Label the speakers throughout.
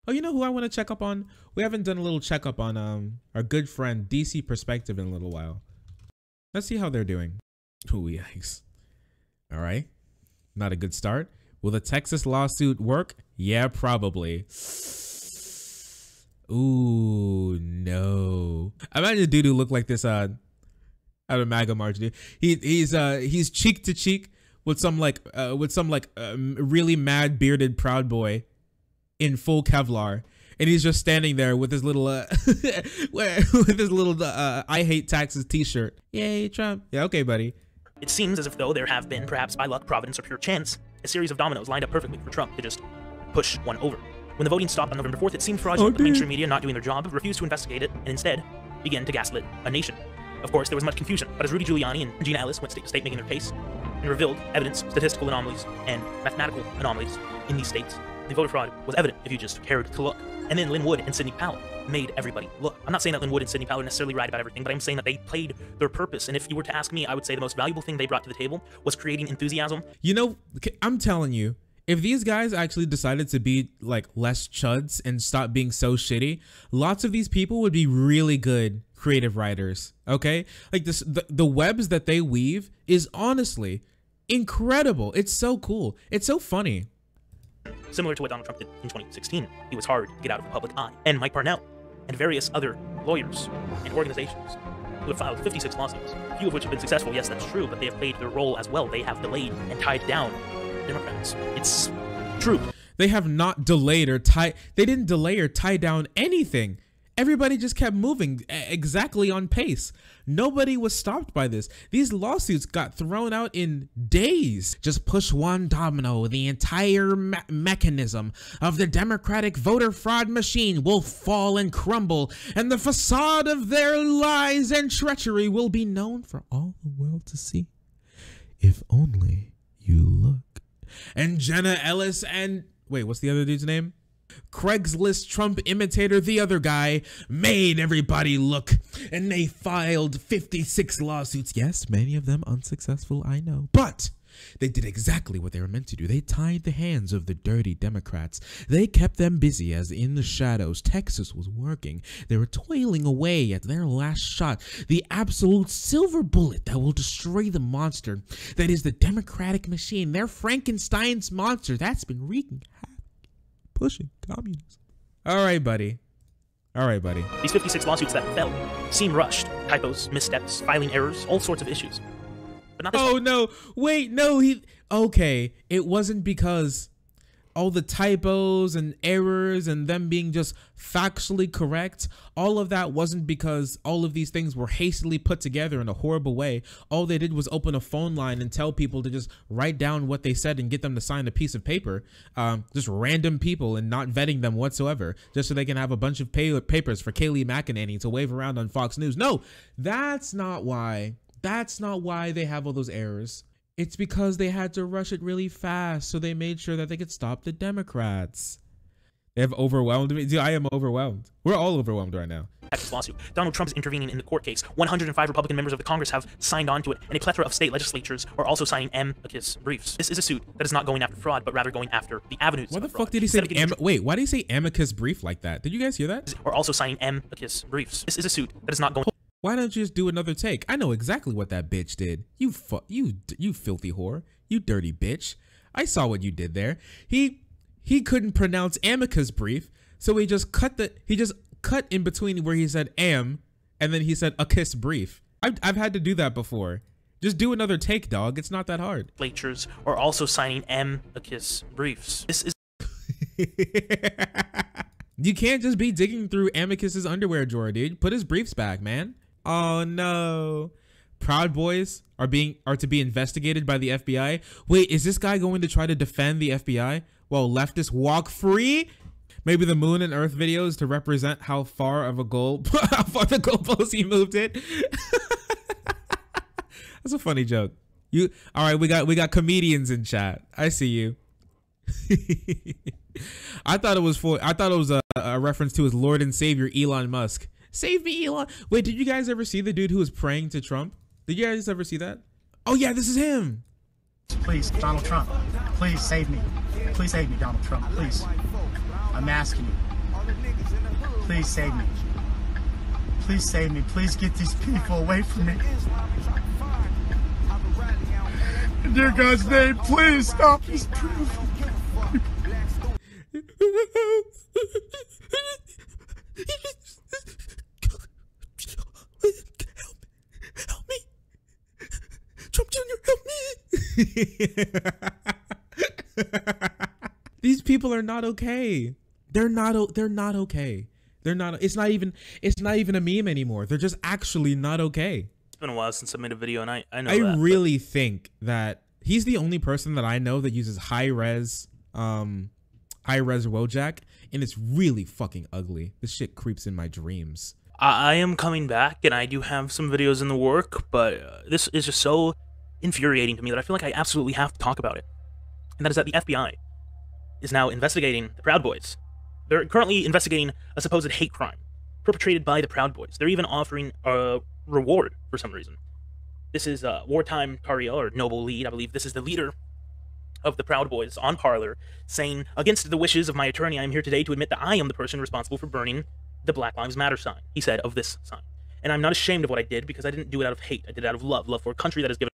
Speaker 1: Oh, you know who I want to check up on? We haven't done a little checkup on our good friend DC Perspective in a little while. Let's see how they're doing. Oh, yikes. All right. Not a good start. Will the Texas lawsuit work? Yeah, probably. Ooh, no. Imagine a dude who looked like this at a MAGA march, dude. He's cheek to cheek with some really mad bearded Proud Boy in full Kevlar, and he's just standing there with his little with his little I hate taxes t-shirt. Yay, Trump. Yeah, okay, buddy.
Speaker 2: It seems as if though there have been, perhaps by luck, providence, or pure chance, a series of dominoes lined up perfectly for Trump to just push one over. When the voting stopped on November 4th, it seemed fraudulent. The mainstream media, not doing their job, refused to investigate it and instead began to gaslit a nation. Of course, there was much confusion, but as Rudy Giuliani and Gina Ellis went state to state making their case and revealed evidence, statistical anomalies, and mathematical anomalies in these states, the voter fraud was evident if you just cared to look. And then Lynn Wood and Sidney Powell made everybody look. I'm not saying that Lynn Wood and Sidney Powell are necessarily right about everything, but I'm saying that they played their purpose. And if you were to ask me, I would say the most valuable thing they brought to the table was creating enthusiasm.
Speaker 1: You know, I'm telling you, if these guys actually decided to be like less chuds and stop being so shitty, lots of these people would be really good creative writers. Okay, like this, the webs that they weave is honestly incredible. It's so cool. It's so funny.
Speaker 2: Similar to what Donald Trump did in 2016, he was hard to get out of the public eye. And Mike Parnell and various other lawyers and organizations who have filed 56 lawsuits, few of which have been successful. Yes, that's true, but they have played their role as well. They have delayed and tied down Democrats. It's true.
Speaker 1: They have not delayed or tied. They didn't delay or tie down anything. Everybody just kept moving exactly on pace. Nobody was stopped by this. These lawsuits got thrown out in days. Just push one domino, the entire mechanism of the Democratic voter fraud machine will fall and crumble, and the facade of their lies and treachery will be known for all the world to see. If only you look. And Jenna Ellis and... wait, what's the other dude's name? Craigslist Trump imitator, the other guy, made everybody look, and they filed 56 lawsuits. Yes, many of them unsuccessful, I know, but they did exactly what they were meant to do. They tied the hands of the dirty Democrats. They kept them busy as in the shadows Texas was working. They were toiling away at their last shot, the absolute silver bullet that will destroy the monster that is the Democratic machine, their Frankenstein's monster that's been wreaking havoc, pushing communism. All right, buddy. All right, buddy.
Speaker 2: These 56 lawsuits that fell seem rushed. Typos, missteps, filing errors, all sorts of issues. But not this one.
Speaker 1: No. Wait, no. Okay. It wasn't because all the typos and errors and them being just factually correct. All of that wasn't because all of these things were hastily put together in a horrible way. All they did was open a phone line and tell people to just write down what they said and get them to sign a piece of paper. Just random people and not vetting them whatsoever, just so they can have a bunch of papers for Kayleigh McEnany to wave around on Fox News. No, that's not why. That's not why they have all those errors. It's because they had to rush it really fast, so they made sure that they could stop the Democrats. They have overwhelmed me. Dude, I am overwhelmed. We're all overwhelmed right now.
Speaker 2: Texas lawsuit. Donald Trump is intervening in the court case. 105 Republican members of the Congress have signed on to it, and a plethora of state legislatures are also signing amicus briefs. This is a suit that is not going after fraud, but rather going after the avenues.
Speaker 1: What the fuck did he say? Wait, why did he say amicus brief like that? Did you guys hear that?
Speaker 2: Or also signing amicus briefs. This is a suit that is not going.
Speaker 1: Why don't you just do another take? I know exactly what that bitch did. You filthy whore. You dirty bitch. I saw what you did there. He couldn't pronounce amicus brief, so he just cut in between where he said am and then he said a kiss brief. I've had to do that before. Just do another take, dog. It's not that hard.
Speaker 2: Legislatures are also signing amicus briefs. This is
Speaker 1: You can't just be digging through Amicus's underwear drawer, dude. Put his briefs back, man. Oh no. Proud Boys are to be investigated by the FBI. Wait, is this guy going to try to defend the FBI while leftists walk free? Maybe the Moon and Earth videos to represent how far of a goal, how far the goalpost he moved it. That's a funny joke. All right, we got comedians in chat. I see you. I thought it was a reference to his Lord and Savior Elon Musk. Save me, Elon. Wait, did you guys ever see the dude who was praying to Trump? Did you guys ever see that? Oh yeah, this is him.
Speaker 3: Please, Donald Trump, please save me. Please save me, Donald Trump, please. I'm asking you. Please save me. Please save me. Please get these people away from me. In dear God's name, please stop this proof.
Speaker 1: Help me. Trump Jr., help me. These people are not okay. They're not okay. They're not, it's not even a meme anymore. They're just actually not okay.
Speaker 2: It's been a while since I made a video, and I know
Speaker 1: I
Speaker 2: that,
Speaker 1: really think that he's the only person that I know that uses high-res Wojak, and it's really fucking ugly. This shit creeps in my dreams.
Speaker 2: I am coming back, and I do have some videos in the work, but this is just so infuriating to me that I feel like I absolutely have to talk about it. And that is that the FBI is now investigating the Proud Boys. They're currently investigating a supposed hate crime perpetrated by the Proud Boys. They're even offering a reward for some reason. This is Wartime Tario, or Noble Lead, I believe. This is the leader of the Proud Boys on Parler, saying, "Against the wishes of my attorney, I am here today to admit that I am the person responsible for burning the Black Lives Matter sign," he said, of this sign. "And I'm not ashamed of what I did, because I didn't do it out of hate. I did it out of love for a country that has given..."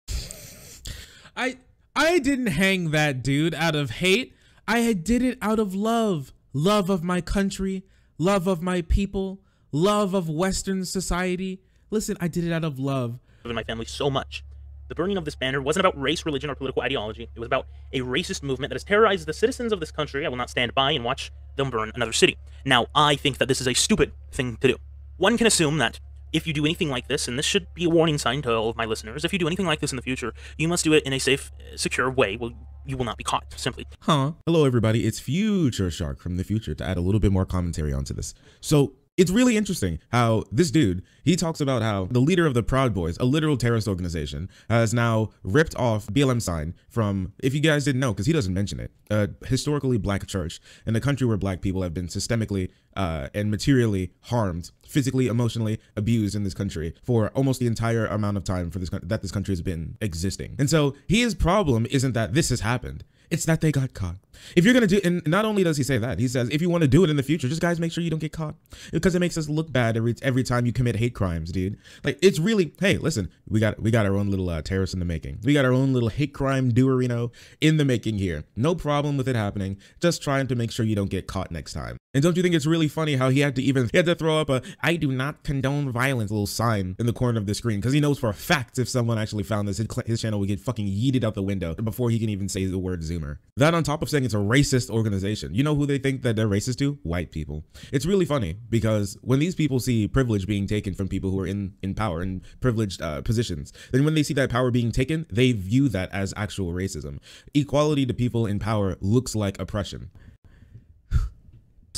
Speaker 1: I didn't hang that dude out of hate. I did it out of love. Love of my country, love of my people, love of Western society. Listen, I did it out of love.
Speaker 2: My family so much. The burning of this banner wasn't about race, religion, or political ideology. It was about a racist movement that has terrorized the citizens of this country. I will not stand by and watch them burn another city. Now, I think that this is a stupid thing to do. One can assume that if you do anything like this, and this should be a warning sign to all of my listeners, if you do anything like this in the future, you must do it in a safe, secure way. Well, you will not be caught, simply.
Speaker 1: Hello, everybody. It's Future Shark from the future to add a little bit more commentary onto this. So it's really interesting how this dude, he talks about how the leader of the Proud Boys, a literal terrorist organization, has now ripped off BLM sign from, if you guys didn't know, because he doesn't mention it, a historically black church in a country where black people have been systemically and materially harmed, physically, emotionally abused in this country for almost the entire amount of time for this that this country has been existing. And so his problem isn't that this has happened. It's that they got caught. If you're going to do, and not only does he say that, he says, if you want to do it in the future, just guys, make sure you don't get caught, because it makes us look bad every time you commit hate crimes, dude. Like, it's really, hey, listen, we got our own little terrorists in the making. We got our own little hate crime doerino in the making here. No problem with it happening. Just trying to make sure you don't get caught next time. And don't you think it's really funny how he had to throw up a "I do not condone violence" little sign in the corner of the screen, because he knows for a fact if someone actually found this, his channel would get fucking yeeted out the window before he can even say the word Zoomer. That on top of saying it's a racist organization. You know who they think that they're racist to? White people. It's really funny because when these people see privilege being taken from people who are in power and privileged positions, then when they see that power being taken, they view that as actual racism. Equality to people in power looks like oppression.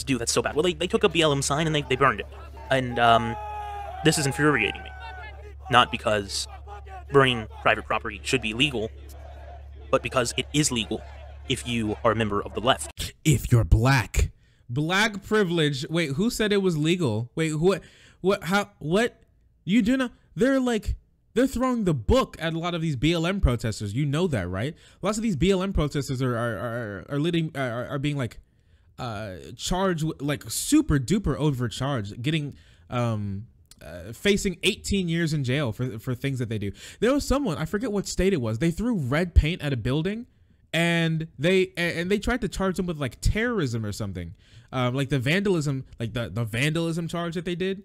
Speaker 2: Do that's so bad. Well, they took a BLM sign and they burned it. And this is infuriating me. Not because burning private property should be legal, but because it is legal if you are a member of the left.
Speaker 1: If you're black. Black privilege. Wait, who said it was legal? Wait, what? You do not, they're throwing the book at a lot of these BLM protesters. You know that, right? Lots of these BLM protesters are being like, charged with, like, super duper overcharged, getting facing 18 years in jail for things that they do. There was someone, I forget what state it was, they threw red paint at a building and they tried to charge them with like terrorism or something, like the vandalism, like the vandalism charge that they did,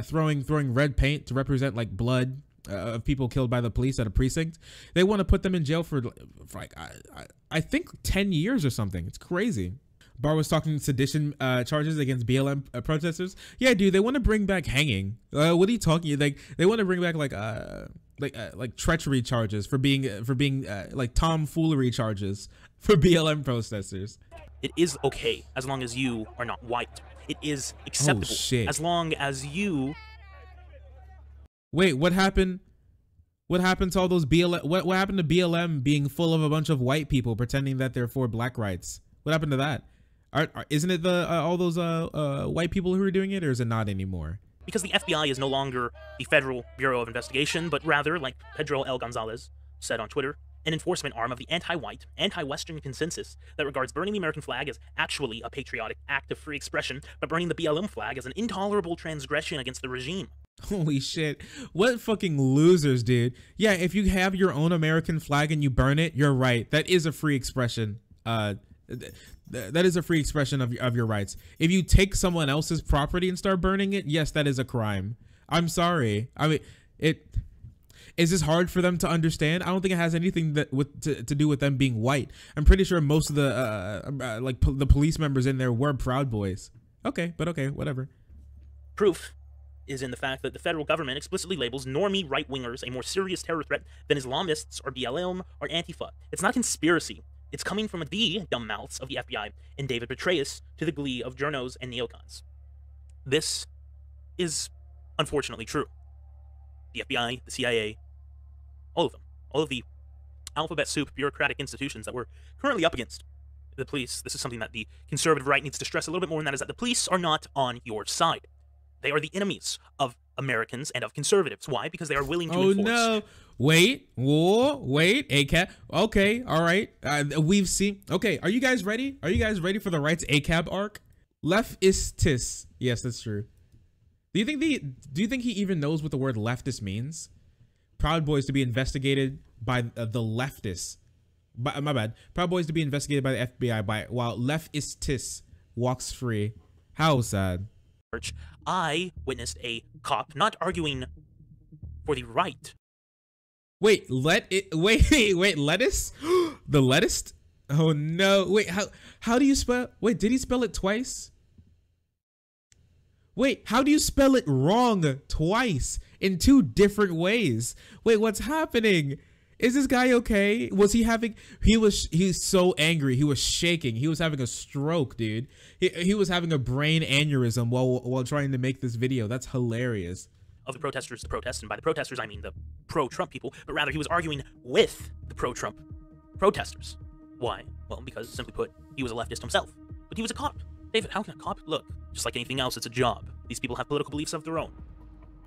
Speaker 1: throwing red paint to represent like blood of people killed by the police at a precinct. They want to put them in jail for like I think 10 years or something. It's crazy. Barr was talking sedition charges against BLM protesters. Yeah, dude, they want to bring back hanging. What are you talking? Like, they want to bring back like treachery charges for being like tomfoolery charges for BLM protesters.
Speaker 2: It is okay as long as you are not white. It is acceptable as long as you.
Speaker 1: Wait, what happened? What happened to all those BLM? What happened to BLM being full of a bunch of white people pretending that they're for black rights? What happened to that? Isn't it all those white people who are doing it, or is it not anymore?
Speaker 2: Because the FBI is no longer the Federal Bureau of Investigation, but rather, like Pedro L. Gonzalez said on Twitter, an enforcement arm of the anti-white, anti-Western consensus that regards burning the American flag as actually a patriotic act of free expression, but burning the BLM flag as an intolerable transgression against the regime.
Speaker 1: Holy shit. What fucking losers, dude. Yeah, if you have your own American flag and you burn it, you're right. That is a free expression. That is a free expression of your rights. If you take someone else's property and start burning it, yes, that is a crime. I'm sorry. I mean, is this hard for them to understand? I don't think it has anything to do with them being white. I'm pretty sure most of the the police members in there were Proud Boys. Okay, but okay, whatever.
Speaker 2: Proof is in the fact that the federal government explicitly labels normie right-wingers a more serious terror threat than Islamists or BLM or Antifa. It's not a conspiracy. It's coming from the dumb mouths of the FBI and David Petraeus to the glee of journos and neocons. This is unfortunately true. The FBI, the CIA, all of them, all of the alphabet soup bureaucratic institutions that we're currently up against. The police, this is something that the conservative right needs to stress a little bit more, and that is that the police are not on your side. They are the enemies of Americans and of conservatives. Why? Because they are willing to enforce. Oh no.
Speaker 1: Wait. Whoa. Wait. ACAB. Okay. All right. We've seen. Okay. Are you guys ready? Are you guys ready for the rights ACAB arc? Leftistis. Yes, that's true. Do you think he even knows what the word leftist means? Proud Boys to be investigated by the leftists. My bad. Proud Boys to be investigated by the FBI while Leftistis walks free. How sad.
Speaker 2: I witnessed a cop not arguing for the right.
Speaker 1: Wait, wait, lettuce? The lettuce? Oh no. Wait, how do you spell? Wait, did he spell it twice? Wait, how do you spell it wrong twice in 2 different ways? Wait, what's happening? Is this guy okay? Was he having, he's so angry. He was shaking. He was having a stroke, dude. He was having a brain aneurysm while trying to make this video. That's hilarious.
Speaker 2: Of the protesters to protest, and by the protesters I mean the pro-Trump people, but rather he was arguing with the pro-Trump protesters. Why? Well, because simply put, he was a leftist himself, but he was a cop. David, how can a cop? Look, just like anything else, it's a job. These people have political beliefs of their own.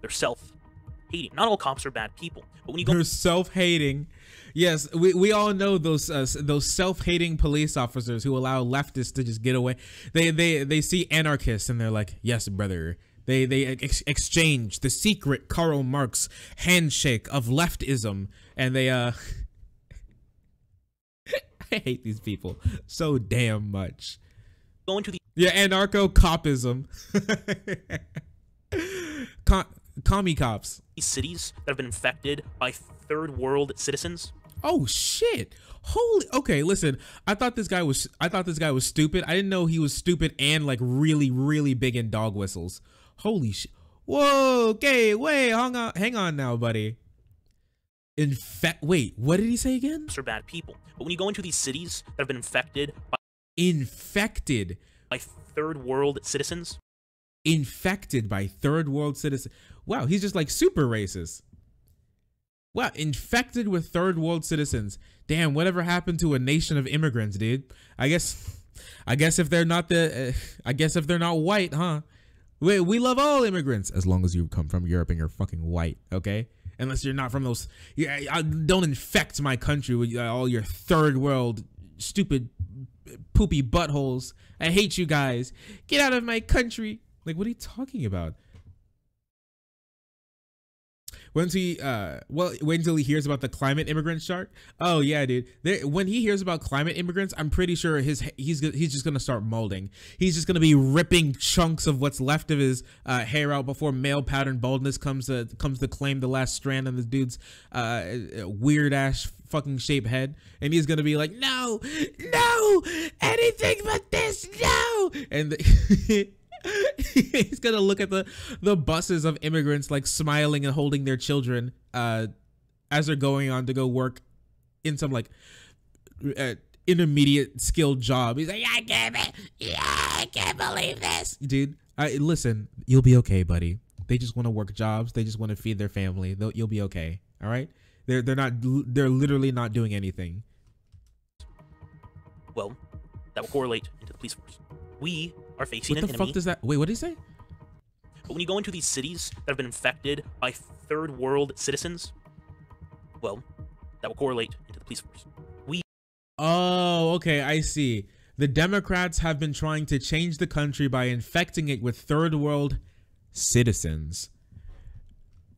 Speaker 2: They're self-hating. Not all cops are bad people, but when you go—
Speaker 1: They're self-hating. Yes, we all know those self-hating police officers who allow leftists to just get away. They see anarchists and they're like, yes, brother. They exchange the secret Karl Marx handshake of leftism, and they I hate these people so damn much.
Speaker 2: Going to the—
Speaker 1: yeah, anarcho-copism. Commie cops.
Speaker 2: These cities that have been infected by third world citizens.
Speaker 1: Oh shit. Holy— okay, listen. I thought this guy was stupid. I didn't know he was stupid and like really big in dog whistles. Holy shit. Whoa, okay, wait, hang on now, buddy. Wait, what did he say again?
Speaker 2: Are bad people. But when you go into these cities that have been infected by third world citizens.
Speaker 1: Infected by third world citizens. Wow, he's just like super racist. Wow, infected with third world citizens. Damn, whatever happened to a nation of immigrants, dude? I guess if they're not if they're not white, huh? We love all immigrants as long as you come from Europe and you're fucking white, okay? Unless you're not from those— don't infect my country with all your third world stupid poopy buttholes. I hate you guys. Get out of my country. Like, what are you talking about? Wait until he hears about the climate immigrant shark. Oh yeah, dude. When he hears about climate immigrants, I'm pretty sure he's just gonna start molding. He's just gonna be ripping chunks of what's left of his hair out before male pattern baldness comes to claim the last strand on this dude's weird ass fucking shaped head, and he's gonna be like, no, anything but this, no, and he's gonna look at the buses of immigrants like smiling and holding their children as they're going on to go work in some like intermediate skilled job. He's like, I can't believe this, dude. Listen, you'll be okay, buddy. They just want to work jobs. They just want to feed their family. You'll be okay. All right. They're literally not doing anything.
Speaker 2: Well, that will correlate into the police force. We are facing an enemy.
Speaker 1: What the fuck does that— wait, what did he say?
Speaker 2: But when you go into these cities that have been infected by third world citizens, well, that will correlate into the police police force. We
Speaker 1: Oh, okay, I see. The Democrats have been trying to change the country by infecting it with third world citizens.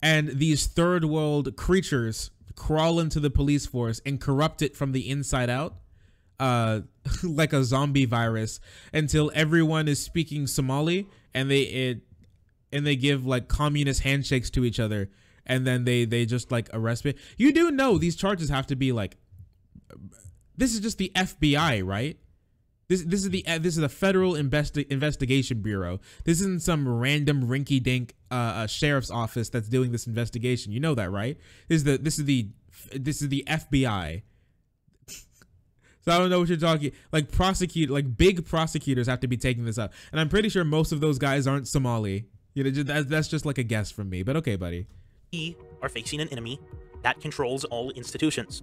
Speaker 1: And these third world creatures crawl into the police force and corrupt it from the inside out, like a zombie virus, until everyone is speaking Somali, and they give like communist handshakes to each other, and then they just like arrest me. You do know these charges have to be like, this is just the FBI, right? This is the Federal Investigation Bureau. This isn't some random rinky-dink sheriff's office that's doing this investigation. You know that, right? This is the FBI. So I don't know what you're talking. Like big prosecutors have to be taking this up, and I'm pretty sure most of those guys aren't Somali. You know, that's just like a guess from me. But okay, buddy.
Speaker 2: We are facing an enemy that controls all institutions.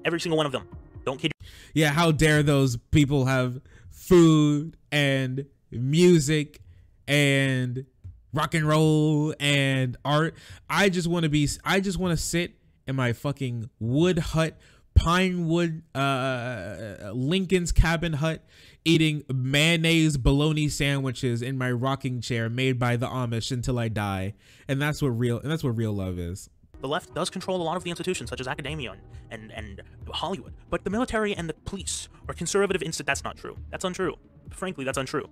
Speaker 2: Every single one of them. Don't kid.
Speaker 1: Yeah, how dare those people have food and music and rock and roll and art. I just want to sit in my fucking wood hut, pine wood, Lincoln's cabin hut, eating mayonnaise bologna sandwiches in my rocking chair made by the Amish until I die. And that's what real love is.
Speaker 2: The left does control a lot of the institutions, such as academia and Hollywood, but the military and the police are conservative. That's not true. That's untrue. Frankly, that's untrue.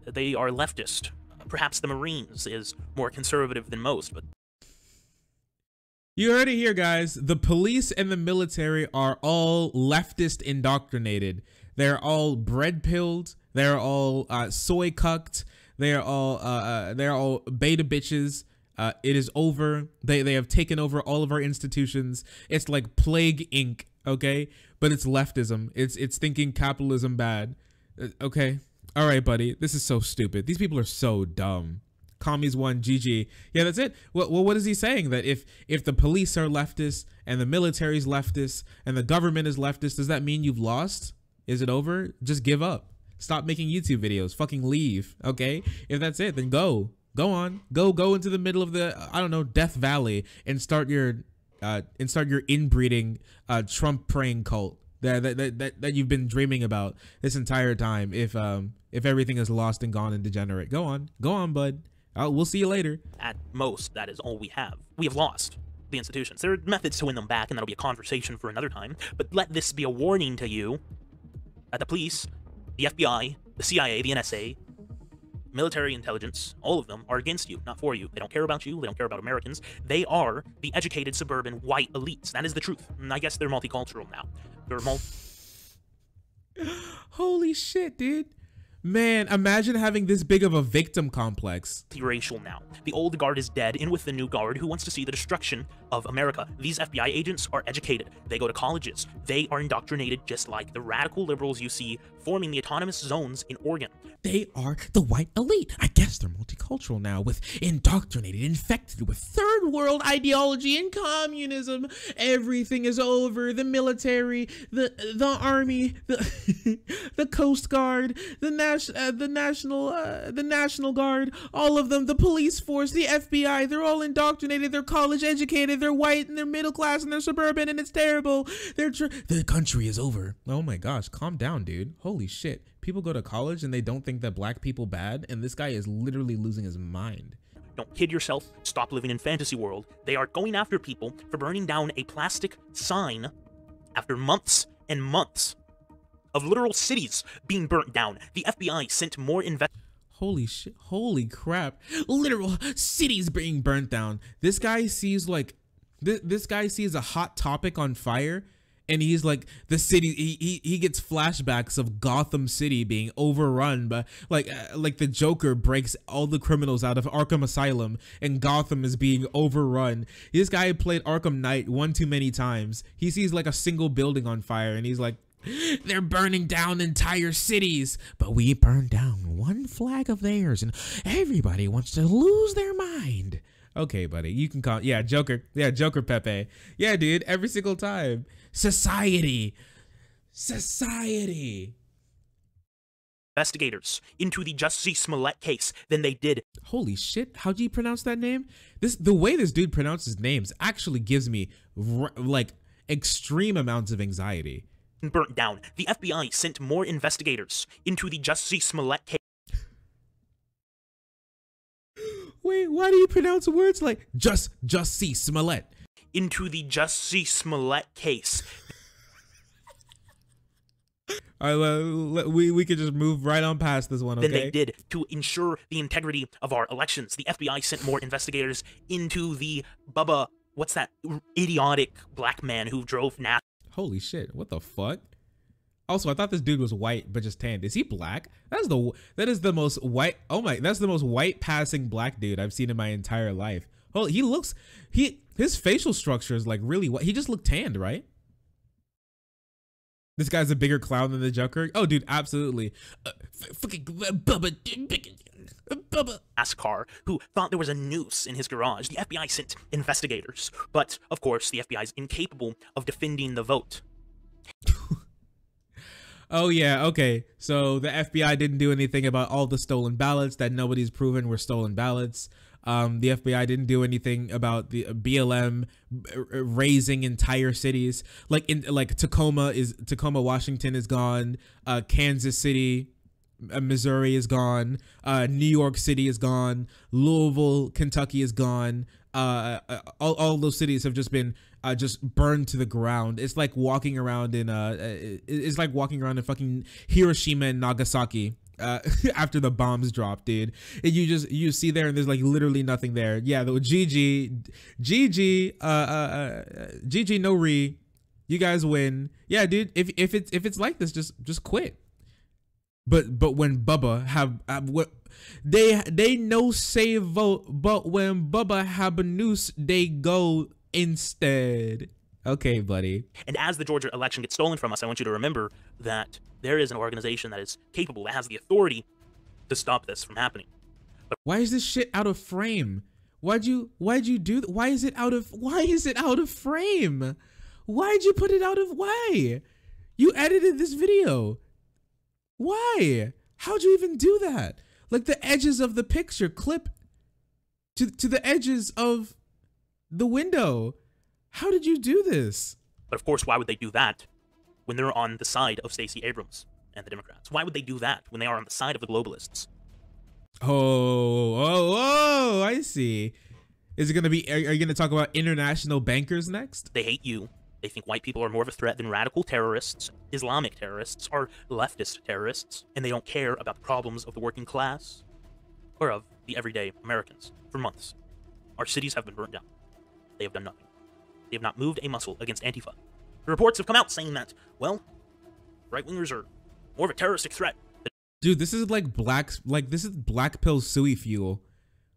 Speaker 2: They are leftist. Perhaps the Marines is more conservative than most, but...
Speaker 1: You heard it here, guys. The police and the military are all leftist indoctrinated. They're all bread pilled. They're all soy cucked. They're all beta bitches. It is over. They have taken over all of our institutions. It's like Plague Inc., okay? But it's leftism. It's thinking capitalism bad. Okay. All right, buddy. This is so stupid. These people are so dumb. Commies won, GG. Yeah, that's it. Well, what is he saying? That if the police are leftist and the military's leftist and the government is leftist, does that mean you've lost? Is it over? Just give up. Stop making YouTube videos. Fucking leave, okay? If that's it, then go. Go on, go into the middle of the, I don't know, Death Valley and start your inbreeding Trump praying cult that you've been dreaming about this entire time. If everything is lost and gone and degenerate, go on, bud. We'll see you later.
Speaker 2: At most, that is all we have. We have lost the institutions. There are methods to win them back, and that'll be a conversation for another time. But let this be a warning to you that the police, the FBI, the CIA, the NSA, military intelligence, all of them are against you, not for you. They don't care about you. They don't care about Americans. They are the educated suburban white elites. That is the truth. And I guess they're multicultural now. They're
Speaker 1: Holy shit, dude. Man, imagine having this big of a victim complex.
Speaker 2: Multiracial now. The old guard is dead, in with the new guard who wants to see the destruction of America. These FBI agents are educated. They go to colleges. They are indoctrinated just like the radical liberals you see forming the autonomous zones in Oregon.
Speaker 1: They are the white elite. I guess they're multicultural now, with indoctrinated, infected with third world ideology and communism. Everything is over. The military, the army, the Coast Guard, the National Guard, all of them, the police force, the FBI, they're all indoctrinated. They're college educated. They're white and they're middle class and they're suburban, and it's terrible. The country is over. Oh my gosh, calm down, dude. Holy shit. People go to college and they don't think that black people bad, and this guy is literally losing his mind.
Speaker 2: Don't kid yourself. Stop living in fantasy world. They are going after people for burning down a plastic sign after months and months of literal cities being burnt down. The FBI sent more
Speaker 1: Holy shit. Holy crap. Literal cities being burnt down. This guy sees like this guy sees a hot topic on fire, and he's like, the city, he gets flashbacks of Gotham City being overrun by like the Joker breaks all the criminals out of Arkham Asylum and Gotham is being overrun. This guy played Arkham Knight one too many times. He sees like a single building on fire and he's like, they're burning down entire cities, but we burned down one flag of theirs and everybody wants to lose their mind. Okay, buddy, you can call, yeah, Joker Pepe. Yeah, dude, every single time. Society.
Speaker 2: Investigators into the Jussie Smollett case than they did.
Speaker 1: Holy shit, how do you pronounce that name? The way this dude pronounces names actually gives me like extreme amounts of anxiety.
Speaker 2: Burnt down. The FBI sent more investigators into the Jussie Smollett case.
Speaker 1: Wait, why do you pronounce words like Jussie Smollett?
Speaker 2: Into the Jussie Smollett case.
Speaker 1: All right, we could just move right on past this one, okay?
Speaker 2: Than they did to ensure the integrity of our elections. The FBI sent more investigators into the Bubba, what's that idiotic black man who drove NASCAR.
Speaker 1: Holy shit, what the fuck? Also, I thought this dude was white, but just tanned. Is he black? That is the most white, that's the most white passing black dude I've seen in my entire life. Holy, his facial structure is like really white. He just looked tanned, right? This guy's a bigger clown than the Joker. Oh, dude, absolutely. Fucking Bubba.
Speaker 2: NASCAR, who thought there was a noose in his garage. The FBI sent investigators, but of course, the FBI is incapable of defending the vote.
Speaker 1: Oh yeah, okay. So the FBI didn't do anything about all the stolen ballots that nobody's proven were stolen ballots. The FBI didn't do anything about the BLM raising entire cities. Like Tacoma, Washington is gone. Kansas City, Missouri is gone. New York City is gone. Louisville, Kentucky is gone. All those cities have just been just burned to the ground. It's like walking around in fucking Hiroshima and Nagasaki. After the bombs drop, dude, and you see there and there's like literally nothing there. Yeah, the GG no re, you guys win. Yeah, dude, if it's like this, just quit. But when Bubba have what they no say vote, but when Bubba have a noose, they go instead. Okay, buddy.
Speaker 2: And as the Georgia election gets stolen from us, I want you to remember that there is an organization that is capable, that has the authority to stop this from happening. But
Speaker 1: why is this shit out of frame? Why'd you do that? Why is it out of frame? Why'd you put it out of why? You edited this video. Why? How'd you even do that? Like the edges of the picture clip to the edges of the window. How did you do this?
Speaker 2: But of course, why would they do that when they're on the side of Stacey Abrams and the Democrats? Why would they do that when they are on the side of the globalists?
Speaker 1: Oh, I see. Is it going to be, are you going to talk about international bankers next?
Speaker 2: They hate you. They think white people are more of a threat than radical terrorists. Islamic terrorists are leftist terrorists. And they don't care about the problems of the working class or of the everyday Americans. For months, our cities have been burnt down. They have done nothing. They have not moved a muscle against Antifa. The reports have come out saying that, well, right-wingers are more of a terroristic threat.
Speaker 1: Dude, this is like this is black pill suey fuel.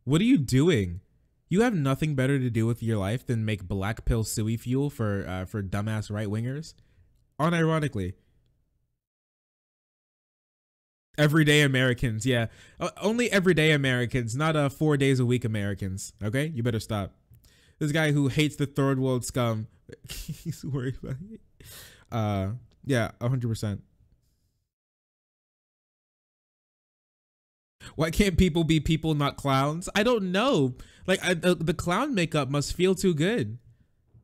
Speaker 1: What are you doing? You have nothing better to do with your life than make black pill suey fuel for dumbass right-wingers? Unironically. Everyday Americans, yeah. Only everyday Americans, not 4 days a week Americans, okay? You better stop. This guy who hates the third world scum. He's worried about it. Yeah, 100%. Why can't people be people, not clowns? I don't know. Like, the clown makeup must feel too good.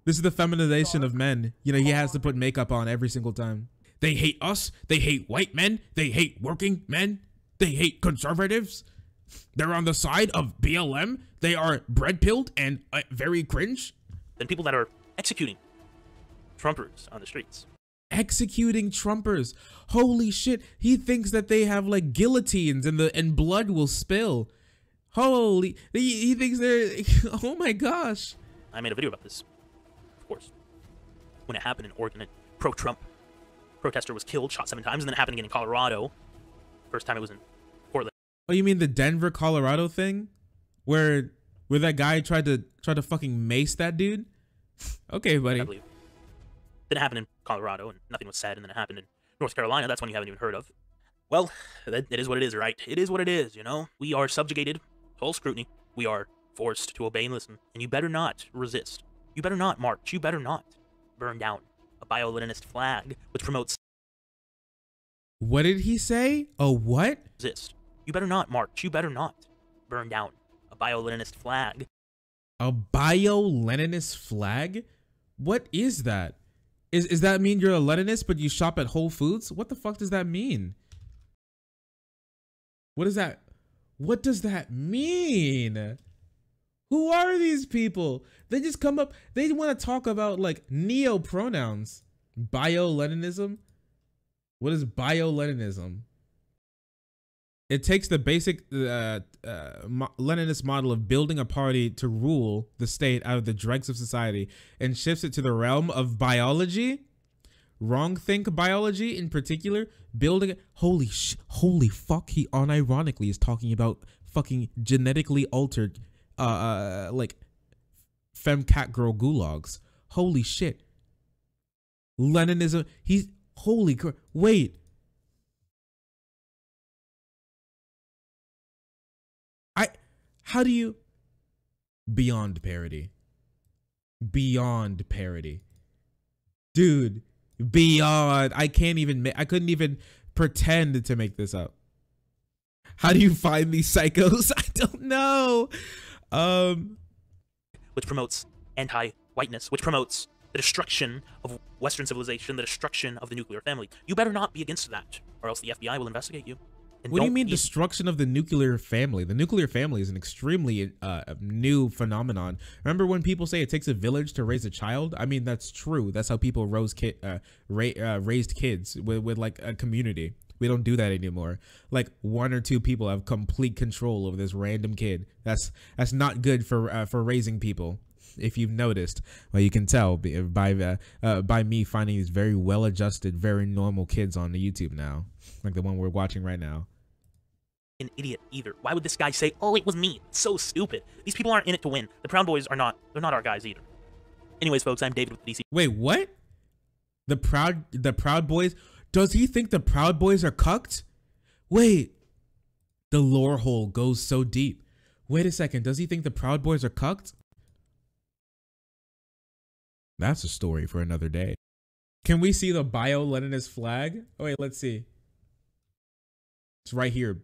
Speaker 1: This is the feminization of men. You know, he has to put makeup on every single time. They hate us. They hate white men. They hate working men. They hate conservatives. They're on the side of BLM. They are bread-pilled and very cringe.
Speaker 2: Than people that are executing Trumpers on the streets.
Speaker 1: Executing Trumpers. Holy shit. He thinks that they have like guillotines and blood will spill. Holy, he thinks they're, oh my gosh.
Speaker 2: I made a video about this, of course. When it happened in Oregon, a pro-Trump protester was killed, shot 7 times, and then it happened again in Colorado. First time it was in Portland.
Speaker 1: Oh, you mean the Denver, Colorado thing? Where that guy tried to fucking mace that dude? Okay, buddy.
Speaker 2: I believe. Then it happened in Colorado, and nothing was said, and then it happened in North Carolina. That's one you haven't even heard of. Well, it is what it is, right? It is what it is, you know? We are subjugated to all scrutiny. We are forced to obey and listen, and you better not resist. You better not march. You better not burn down a bio-Leninist flag which promotes...
Speaker 1: What did he say? A what?
Speaker 2: Resist. You better not march. You better not burn down a bio-Leninist flag.
Speaker 1: A bio-Leninist flag? What is that? Is that mean you're a Leninist but you shop at Whole Foods? What the fuck does that mean? What is that? What does that mean? Who are these people? They just come up, they want to talk about like neo-pronouns. Bio-Leninism? What is bio-Leninism? It takes the basic Leninist model of building a party to rule the state out of the dregs of society and shifts it to the realm of biology, wrong think biology in particular, building it. Holy fuck, he unironically is talking about fucking genetically altered like femme cat girl gulags. Holy shit. Leninism, he's holy crap. Wait. How do you beyond parody? Beyond parody. Dude, beyond. I couldn't even pretend to make this up. How do you find these psychos? I don't know.
Speaker 2: Which promotes anti-whiteness, which promotes the destruction of Western civilization, the destruction of the nuclear family. You better not be against that, or else the FBI will investigate you. And
Speaker 1: what do you mean destruction of the nuclear family? The nuclear family is an extremely new phenomenon. Remember when people say it takes a village to raise a child? I mean, that's true. That's how people raised kids with like a community. We don't do that anymore. Like 1 or 2 people have complete control over this random kid. That's not good for raising people. If you've noticed, well, you can tell by me finding these very well-adjusted, very normal kids on the YouTube now, like the one we're watching right now.
Speaker 2: An idiot either. Why would this guy say, "Oh, it was me"? It's so stupid. These people aren't in it to win. The Proud Boys are not. They're not our guys either. Anyways, folks, I'm David with the DC.
Speaker 1: Wait, what? The Proud Boys? Does he think the Proud Boys are cucked? Wait. The lore hole goes so deep. Wait a second. Does he think the Proud Boys are cucked? That's a story for another day. Can we see the bio-Leninist flag? Oh, wait, let's see. It's right here.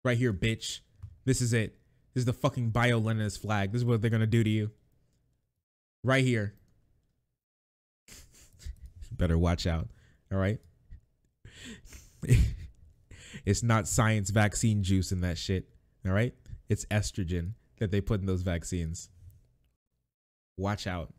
Speaker 1: Right here, bitch. This is it. This is the fucking bio-Leninist flag. This is what they're gonna do to you. Right here. You better watch out. All right? It's not science vaccine juice in that shit. All right? It's estrogen that they put in those vaccines. Watch out.